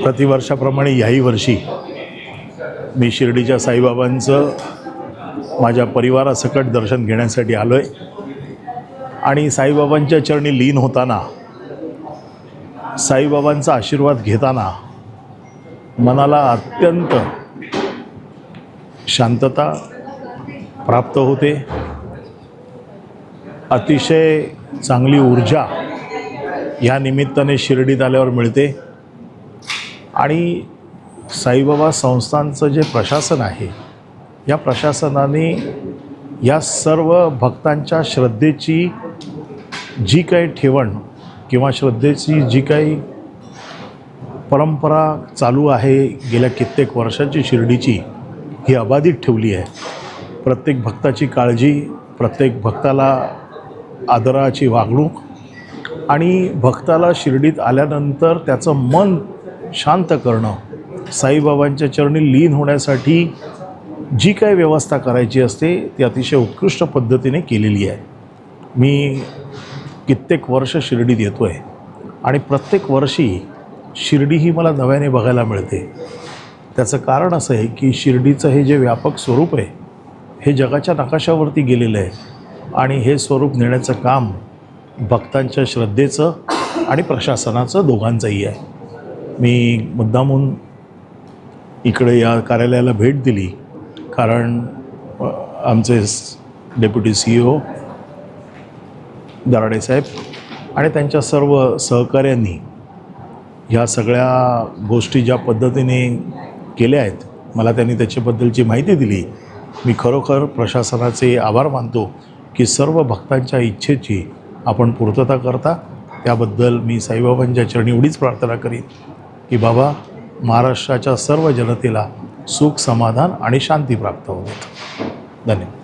प्रतिवर्षाप्रमाणे याही वर्षी मी शिर्डीच्या साईबाबांचं माझ्या परिवारासकट दर्शन घेण्यासाठी आलो आहे आणि साईबाबांच्या चरणी लीन होताना, साईबाबांचा आशीर्वाद घेताना मनाला अत्यंत शांतता प्राप्त होते, अतिशय चांगली ऊर्जा या निमित्ताने शिर्डीत आल्यावर मिळते आणि साईबाबा संस्थांचं जे प्रशासन आहे, या प्रशासनाने या सर्व भक्तांच्या श्रद्धेची जी काही ठेवण किंवा श्रद्धेची जी काही परंपरा चालू आहे गेल्या कित्येक वर्षाची शिर्डीची, ही अबाधित ठेवली आहे. प्रत्येक भक्ताची काळजी, प्रत्येक भक्ताला आदराची वागणूक आणि भक्ताला शिर्डीत आल्यानंतर त्याचं मन शांत करणं, साईबाबांच्या चरणी लीन होण्यासाठी जी काही व्यवस्था करायची असते ती अतिशय उत्कृष्ट पद्धतीने केलेली आहे. मी कित्येक वर्ष शिर्डीत येतो आहे आणि प्रत्येक वर्षी शिर्डी ही मला नव्याने बघायला मिळते. त्याचं कारण असं आहे की शिर्डीचं हे जे व्यापक स्वरूप आहे हे जगाच्या नकाशावरती गेलेलं आहे आणि हे स्वरूप नेण्याचं काम भक्तांच्या श्रद्धेचं आणि प्रशासनाचं दोघांचंही आहे. मी मुद्दामून इकडे या कार्यालयाला भेट दिली कारण आमचे डेप्युटी CEO दराडे साहेब आणि त्यांच्या सर्व सहकाऱ्यांनी ह्या सगळ्या गोष्टी ज्या पद्धतीने केल्या आहेत, मला त्यांनी त्याच्याबद्दलची माहिती दिली. मी खरोखर प्रशासनाचे आभार मानतो की सर्व भक्तांच्या इच्छेची आपण पूर्तता करता. त्याबद्दल मी साईबाबांच्या चरणी एवढीच प्रार्थना करीन की बाबा, महाराष्ट्राच्या सर्व जनतेला सुख, समाधान आणि शांती प्राप्त होते. धन्यवाद.